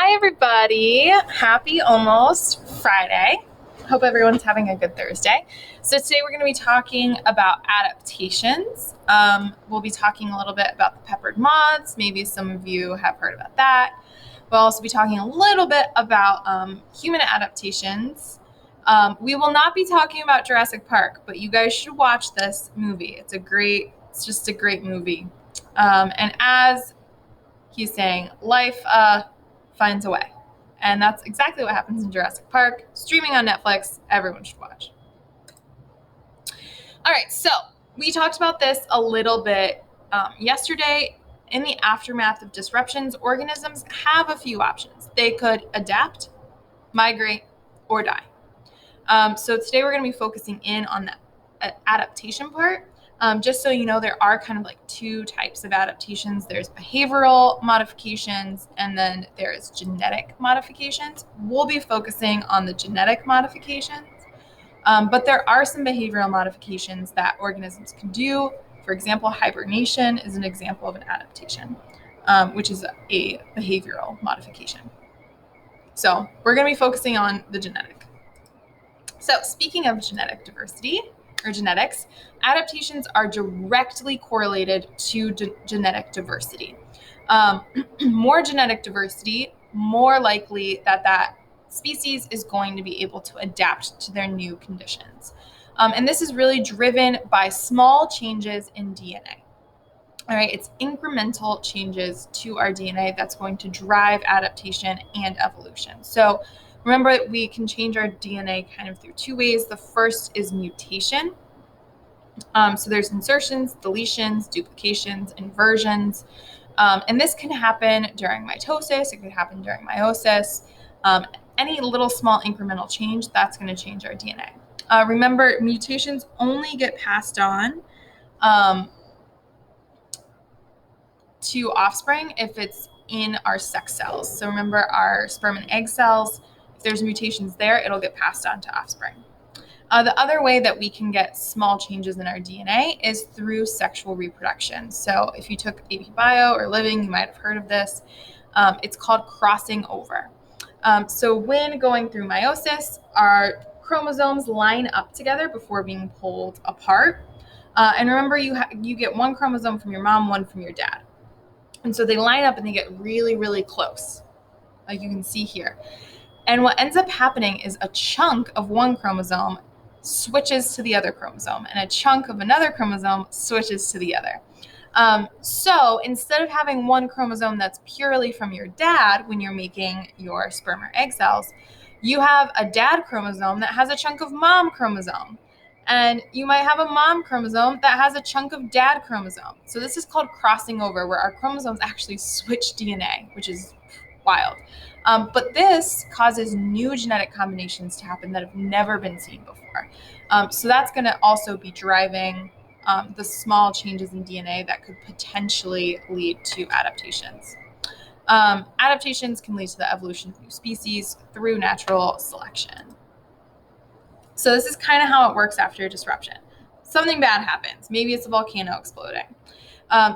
Hi, everybody. Happy almost Friday. Hope everyone's having a good Thursday. So today we're going to be talking about adaptations. We'll be talking a little bit about the peppered moths. Maybe some of you have heard about that. We'll also be talking a little bit about human adaptations. We will not be talking about Jurassic Park, but you guys should watch this movie. It's just a great movie. And as he's saying, life finds a way. And that's exactly what happens in Jurassic Park, streaming on Netflix. Everyone should watch. All right, so we talked about this a little bit yesterday. In the aftermath of disruptions, organisms have a few options. They could adapt, migrate, or die. So today we're going to be focusing in on the adaptation part. Just so you know, there are kind of like two types of adaptations. There's behavioral modifications, and then there's genetic modifications. We'll be focusing on the genetic modifications, but there are some behavioral modifications that organisms can do. For example, hibernation is an example of an adaptation, which is a behavioral modification. So we're going to be focusing on the genetic. So speaking of genetic diversity, or genetics, adaptations are directly correlated to genetic diversity. More genetic diversity, more likely that species is going to be able to adapt to their new conditions. And this is really driven by small changes in DNA. All right, it's incremental changes to our DNA that's going to drive adaptation and evolution. So remember, we can change our DNA kind of through two ways. The first is mutation. So there's insertions, deletions, duplications, inversions. And this can happen during mitosis. It could happen during meiosis. Any little small incremental change, that's going to change our DNA. Remember, mutations only get passed on to offspring if it's in our sex cells. So remember, our sperm and egg cells, if there's mutations there, it'll get passed on to offspring. The other way that we can get small changes in our DNA is through sexual reproduction. So if you took AP Bio or Living, you might have heard of this. It's called crossing over. So when going through meiosis, our chromosomes line up together before being pulled apart. And remember, you get one chromosome from your mom, one from your dad. And so they line up and they get really, really close, like you can see here. And what ends up happening is a chunk of one chromosome switches to the other chromosome, and a chunk of another chromosome switches to the other. So instead of having one chromosome that's purely from your dad when you're making your sperm or egg cells, you have a dad chromosome that has a chunk of mom chromosome. And you might have a mom chromosome that has a chunk of dad chromosome. So this is called crossing over, where our chromosomes actually switch DNA, which is wild. But this causes new genetic combinations to happen that have never been seen before. So that's going to also be driving the small changes in DNA that could potentially lead to adaptations. Adaptations can lead to the evolution of new species through natural selection. So this is kind of how it works after a disruption. Something bad happens. Maybe it's a volcano exploding.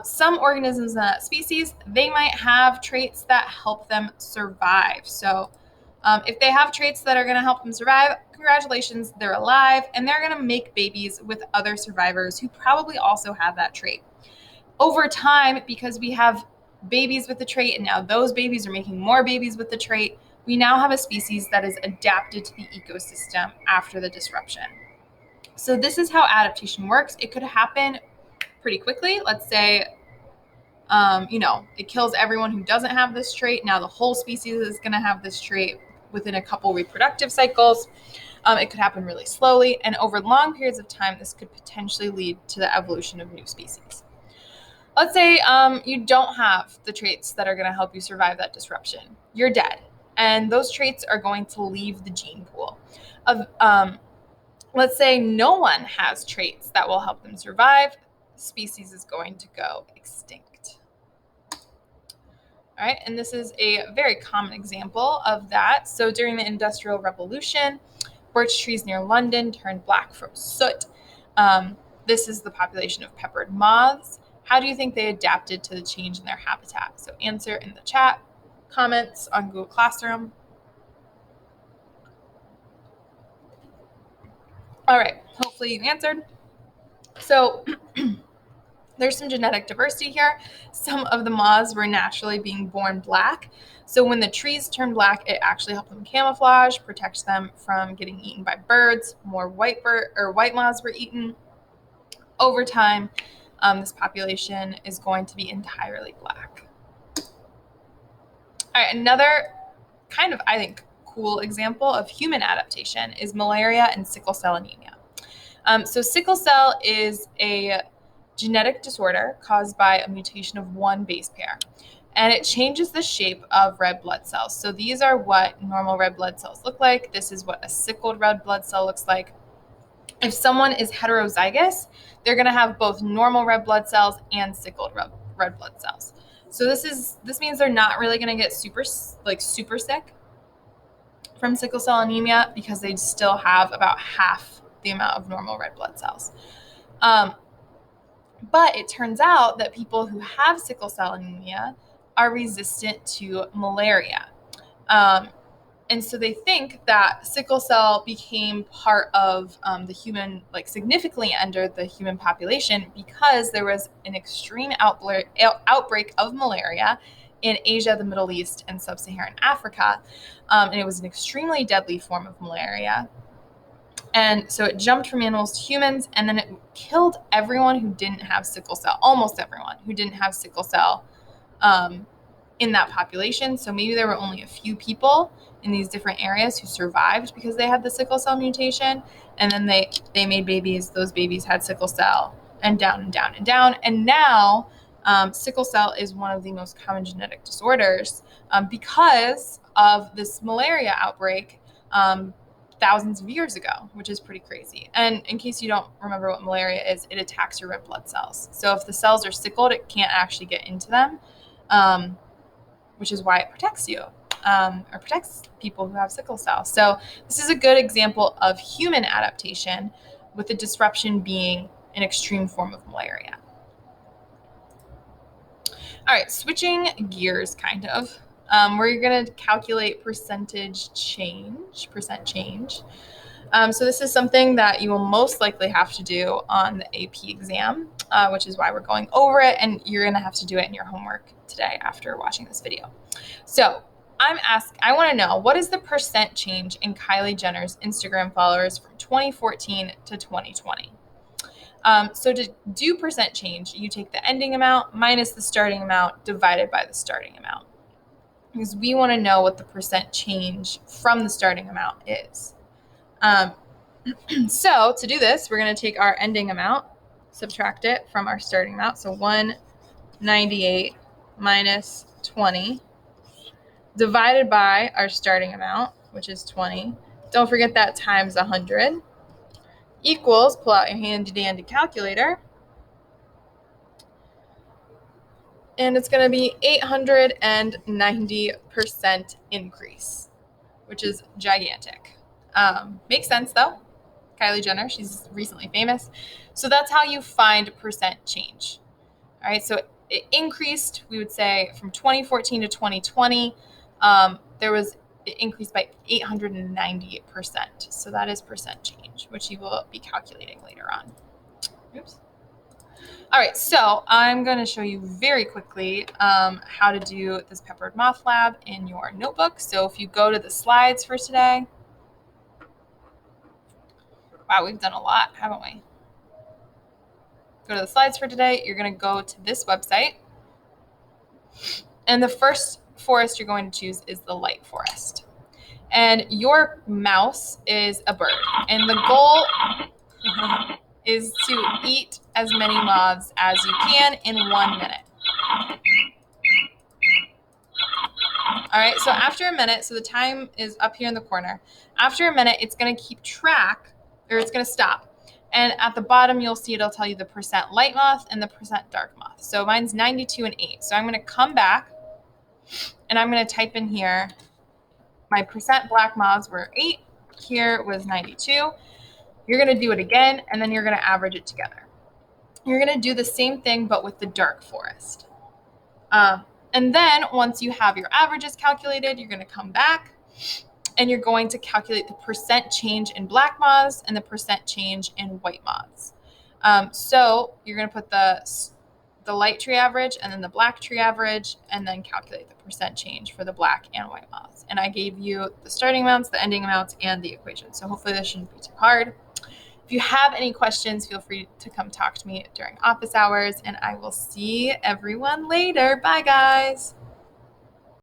Some organisms in that species, they might have traits that help them survive. So if they have traits that are going to help them survive, congratulations, they're alive, and they're going to make babies with other survivors who probably also have that trait. Over time, because we have babies with the trait, and now those babies are making more babies with the trait, we now have a species that is adapted to the ecosystem after the disruption. So this is how adaptation works. It could happen pretty quickly. Let's say, it kills everyone who doesn't have this trait. Now the whole species is going to have this trait within a couple reproductive cycles. It could happen really slowly. And over long periods of time, this could potentially lead to the evolution of new species. Let's say you don't have the traits that are going to help you survive that disruption. You're dead. And those traits are going to leave the gene pool. Let's say no one has traits that will help them survive. The species is going to go extinct. All right, and this is a very common example of that. So during the Industrial Revolution, birch trees near London turned black from soot. This is the population of peppered moths. How do you think they adapted to the change in their habitat? So answer in the chat. comments on Google Classroom. All right, hopefully you answered. So there's some genetic diversity here. Some of the moths were naturally being born black. So when the trees turned black, it actually helped them camouflage, protects them from getting eaten by birds. More white moths were eaten. Over time, this population is going to be entirely black. All right, another kind of, I think, cool example of human adaptation is malaria and sickle cell anemia. So sickle cell is a genetic disorder caused by a mutation of one base pair, and it changes the shape of red blood cells. So these are what normal red blood cells look like. This is what a sickled red blood cell looks like. If someone is heterozygous, they're going to have both normal red blood cells and sickled red blood cells. So this means they're not really going to get super sick from sickle cell anemia because they still have about half the amount of normal red blood cells. But it turns out that people who have sickle cell anemia are resistant to malaria. And so they think that sickle cell became part of the human, significantly entered the human population because there was an extreme outbreak of malaria in Asia, the Middle East, and sub-Saharan Africa. And it was an extremely deadly form of malaria. And so it jumped from animals to humans, and then it killed everyone who didn't have sickle cell, almost everyone who didn't have sickle cell in that population. So maybe there were only a few people in these different areas who survived because they had the sickle cell mutation, and then they made babies. Those babies had sickle cell, and down and down and down. And now sickle cell is one of the most common genetic disorders because of this malaria outbreak thousands of years ago, which is pretty crazy. And in case you don't remember what malaria is, it attacks your red blood cells. So if the cells are sickled, it can't actually get into them, which is why it protects you, or protects people who have sickle cell. So this is a good example of human adaptation, with the disruption being an extreme form of malaria. All right, switching gears kind of. We're going to calculate percent change. So this is something that you will most likely have to do on the AP exam, which is why we're going over it, and you're going to have to do it in your homework today after watching this video. So I want to know, what is the percent change in Kylie Jenner's Instagram followers from 2014 to 2020? So to do percent change, you take the ending amount minus the starting amount divided by the starting amount, because we want to know what the percent change from the starting amount is. So to do this, we're going to take our ending amount, subtract it from our starting amount. So 198 minus 20 divided by our starting amount, which is 20. Don't forget that times 100 equals, pull out your handy dandy calculator, and it's going to be 890% increase, which is gigantic. Makes sense though. Kylie Jenner, she's recently famous. So that's how you find percent change. All right, so it increased, we would say, from 2014 to 2020. It increased by 890%. So that is percent change, which you will be calculating later on. Oops. All right, so I'm going to show you very quickly how to do this Peppered Moth Lab in your notebook. So if you go to the slides for today, wow, we've done a lot, haven't we? Go to the slides for today. You're going to go to this website. And the first forest you're going to choose is the light forest. And your mouse is a bird. And the goal is to eat as many moths as you can in 1 minute. All right, so after a minute, so the time is up here in the corner. After a minute, it's going to keep track, or it's going to stop. And at the bottom, you'll see it'll tell you the percent light moth and the percent dark moth. So mine's 92 and 8. So I'm going to come back, and I'm going to type in here, my percent black moths were 8. Here was 92. You're going to do it again, and then you're going to average it together. You're going to do the same thing, but with the dark forest. And then once you have your averages calculated, you're going to come back and you're going to calculate the percent change in black moths and the percent change in white moths. So you're going to put the light tree average and then the black tree average, and then calculate the percent change for the black and white moths. And I gave you the starting amounts, the ending amounts, and the equation. So hopefully this shouldn't be too hard. If you have any questions, feel free to come talk to me during office hours, and I will see everyone later. Bye, guys.